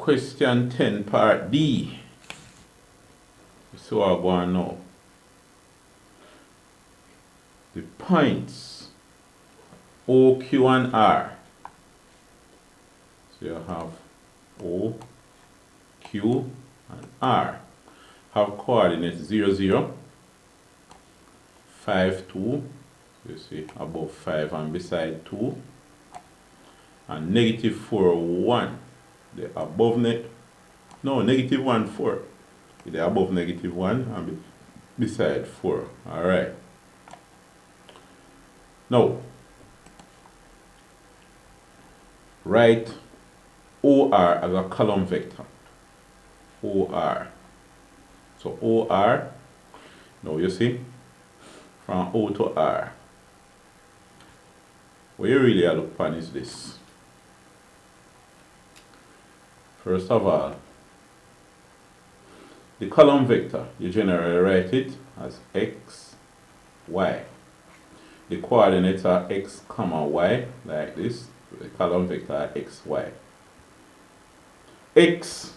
Question 10 part D. So I'm going now. The points O, Q, and R. So you have O, Q, and R. Have coordinates 0, 0, 5, 2. You see above 5 and beside 2. And negative 4, 1. The above negative 1, 4. The above negative 1 and beside 4. Alright. Now, write OR as a column vector. OR. So OR, now you see, from O to R. What you really are looking upon is this. First of all, the column vector, you generally write it as X, Y. The coordinates are X, comma, Y, like this. The column vector are X, Y. X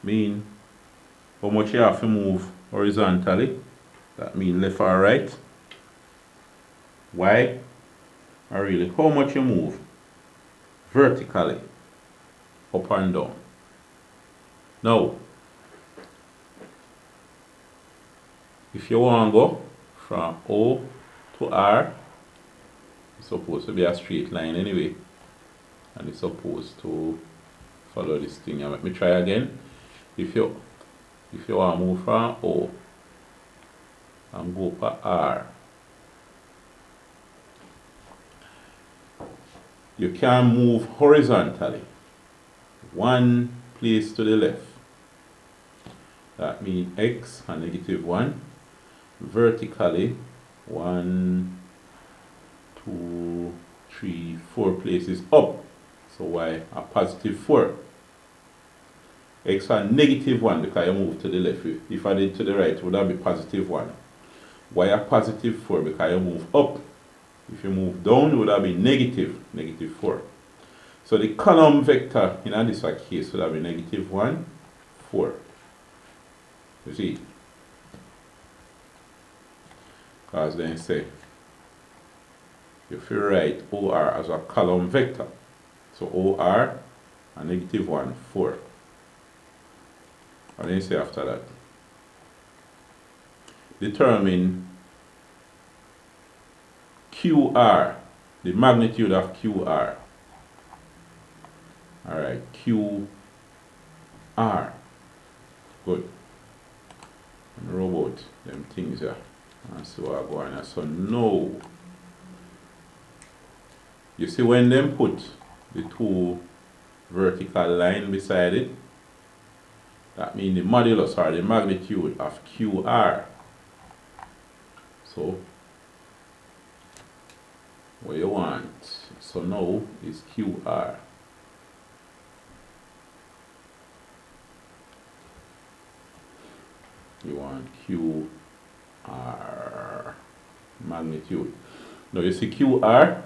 mean how much you have to move horizontally. That means left or right. Y are really how much you move vertically, up and down. Now, if you want to go from O to R, it's supposed to be a straight line anyway. And it's supposed to follow this thing. And let me try again. If you want to move from O and go for R, you can move horizontally one place to the left. That means X and negative 1. Vertically 1, 2, 3, 4 places up. So Y a positive 4. X and negative 1 because you move to the left. If I did to the right, would that be positive 1? Y a positive 4 because you move up. If you move down, would that be negative 4. So the column vector in this case would have be negative 1, 4. You see? Because then say, if you write OR as a column vector, so OR and negative 1, 4. And then say after that, determine QR, the magnitude of QR. Alright, QR. Good. And roll out them things here. And so I go on. So now, you see when them put the two vertical line beside it, that means the modulus or the magnitude of QR. So what you want, so now is QR. You want QR magnitude. Now you see QR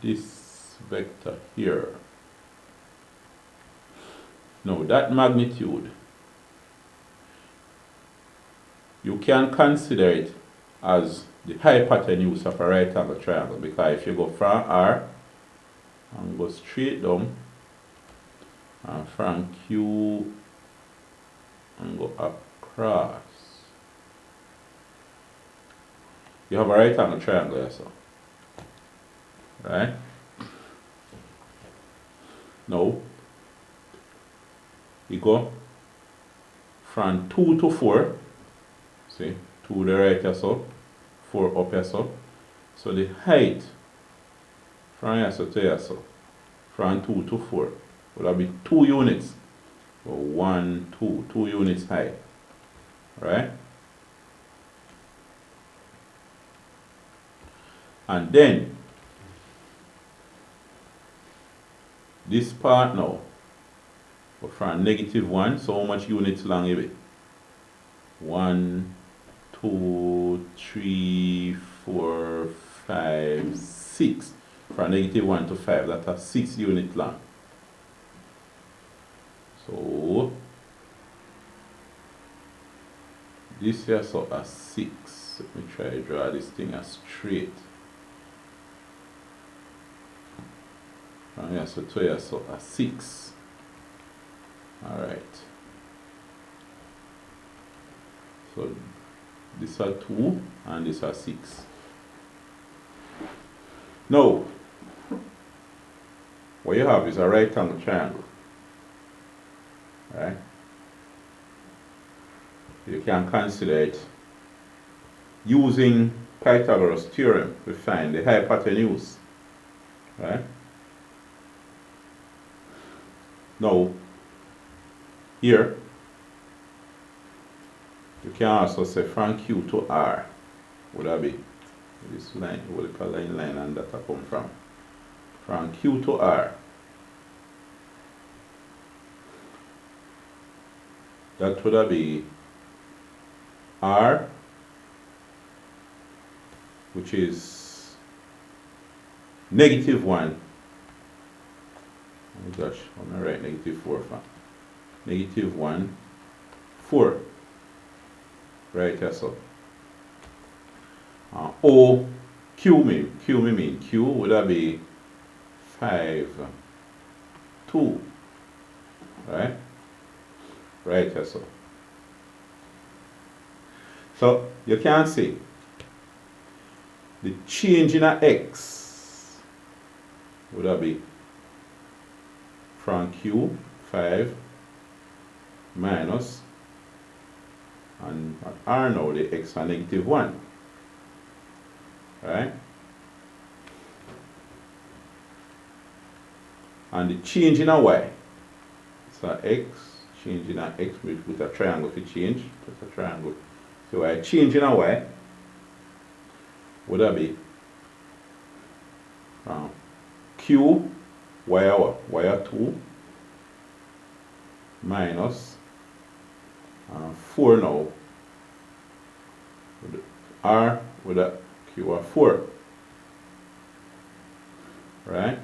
this vector here. Now that magnitude, you can consider it as the hypotenuse of a right angle triangle, because if you go from R and go straight down, and from Q and go across, you have a right angle triangle here, so right? Now you go from 2 to 4, see, 2 to the right here, so 4 up here, so the height from here to here, so from 2 to 4 would have be 2 units. So 1, 2 units high. Right? And then this part now, from negative 1, so how much units long is it? 1, 2, 3, 4, 5, 6. from negative 1 to 5, that's a 6 unit long. So this here so a 6. Let me try to draw this thing as straight. From here so to here so a 6. Alright. So this are 2 and this are 6. Now what you have is a right angle triangle. Right? You can consider it using Pythagoras theorem to find the hypotenuse. Right? Now, here, you can also say from Q to R. Would that be this line, what we call line and that I come from? From Q to R. That would be R, which is negative 1. Oh gosh, I'm going to write negative 4 from. Negative 1, 4. Right here, so. O, Q mean Q would be 5, 2. Right? Right here, so. So you can see the change in a x would be from Q 5 minus and R now the x are negative 1. Right? And the change in a y. So x, change in a x with a triangle to change. With a triangle. So I change in a y would be Q y are 2 minus 4 now. R with a Q are 4. Right?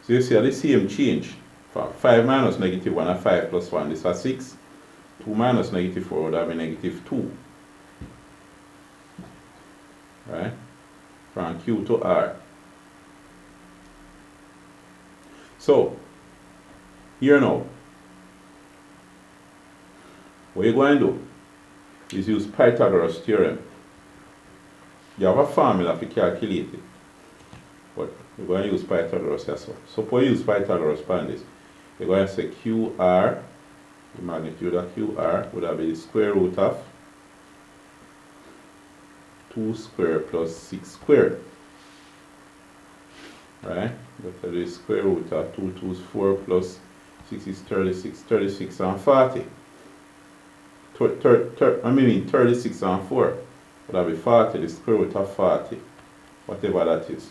So you see the same change. 5 minus negative 1 and 5 plus 1, this is 6. 2 minus negative 4 would have been negative 2. Right? From Q to R. So, here now, what you're going to do is use Pythagoras theorem. You have a formula to calculate it, but you're going to use Pythagoras as well. So, for use Pythagoras upon this, you're going to say QR, the magnitude of QR would be the square root of 2 squared plus 6 squared. Right? That is the square root of 2 2 is 4 plus 6 is 36. 36 and 40. 36 and 4 would be 40, the square root of 40. Whatever that is.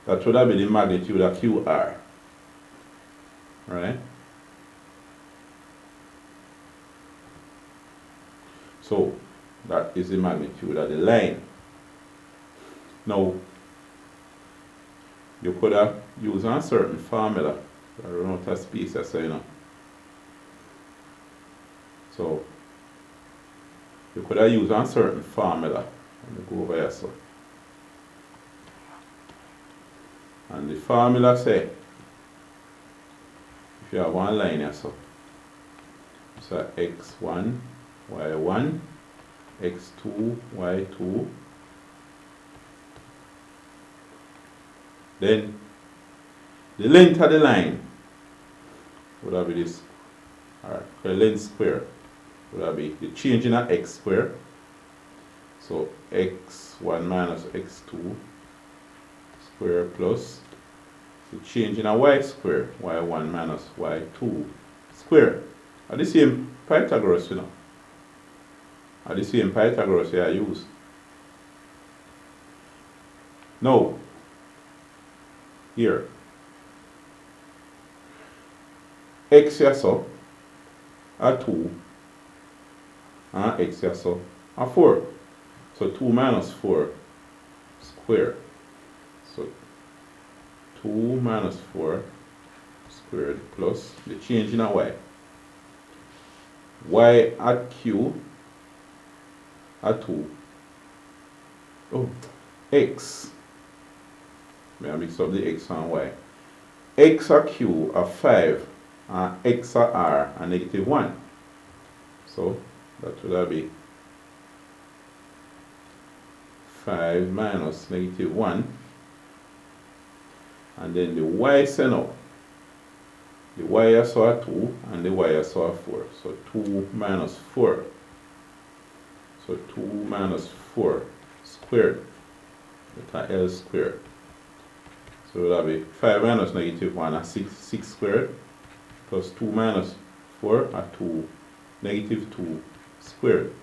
That would be the magnitude of QR. Right? So, that is the magnitude of the line. Now, you could have used a certain formula. I run out of space, so you know. So, you could have used a certain formula. Let me go over here, so. And the formula say, if you have one line here, so x1, y1, x2, y2. Then the length of the line would be this. Alright, the length square would be the change in a x square. So x1 minus x2 square plus the change in a y square, y1 minus y2 square. Are the same Pythagoras, you know. Are the same Pythagoras I use. Now, here, x here so are 2 and x here so are 4. So 2 minus 4 squared. So 2 minus 4 squared plus the change in a y. Y at q at 2. Oh, x. May I mix up the x and y. X at q are 5 and x at r are negative 1. So that would be 5 minus negative 1. And then the y send out. The y I saw 2 and the y I saw 4. So 2 minus 4. So 2 minus 4 squared. That's L squared. So that'll be 5 minus negative 1 at 6 squared plus 2 minus 4 at 2 negative 2 squared.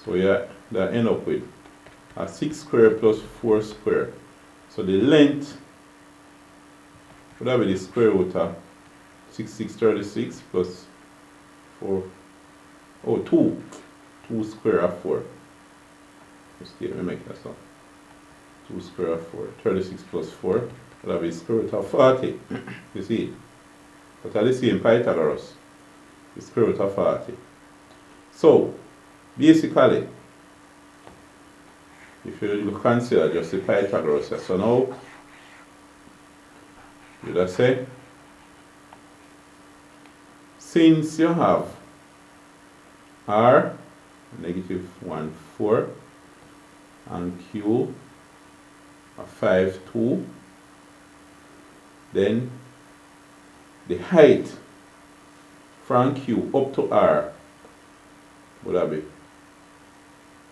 So yeah, that end up with a 6 squared plus 4 squared. So the length would be the square root of 636 plus 4. Oh, 2. 2 square of 4. Just let me make that up. 2 square of 4. 36 plus 4. Would be square root of 40. You see it? But I see in Pythagoras. The square root of 40. So, basically, if you consider just the Pythagoras, so now, you just say, since you have r negative 1 4 and q a 5 2, then the height from q up to r would be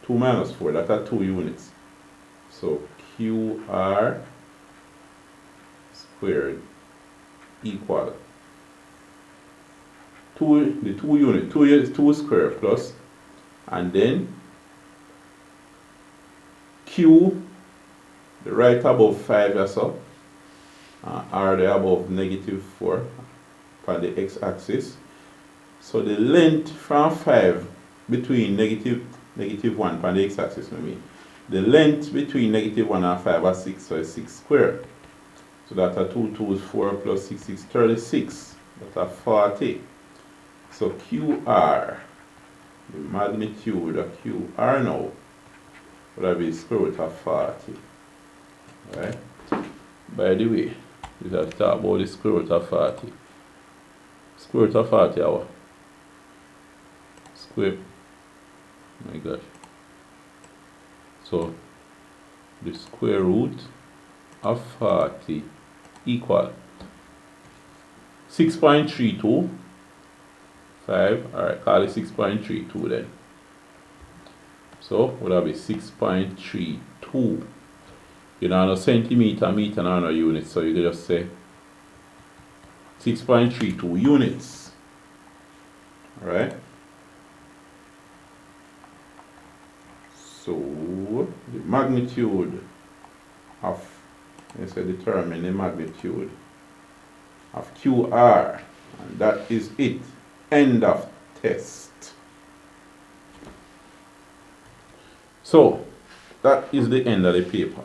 2 minus 4, that are 2 units. So qr squared equal the 2 unit, 2 is 2 square plus, and then q, the right above 5 or so, r the above negative 4 on the x-axis. So the length from 5 between negative 1 on the x-axis, the length between negative 1 and 5 are 6, so it's 6 squared. So that are 2 2 is 4 plus 6 is 36. That are 40. So QR, the magnitude of QR now, would be square root of 40. Right? By the way, we have to talk about the square root of 40. Square root of 40 hour. Square. Oh my gosh. So the square root of 40 equal 6.32. 5, alright, call it 6.32 then. So would that be 6.32? You know, no centimeter, meter, no units, so you can just say 6.32 units. Alright. So the magnitude of, let's say, determine the magnitude of QR, and that is it. End of test. So that is the end of the paper.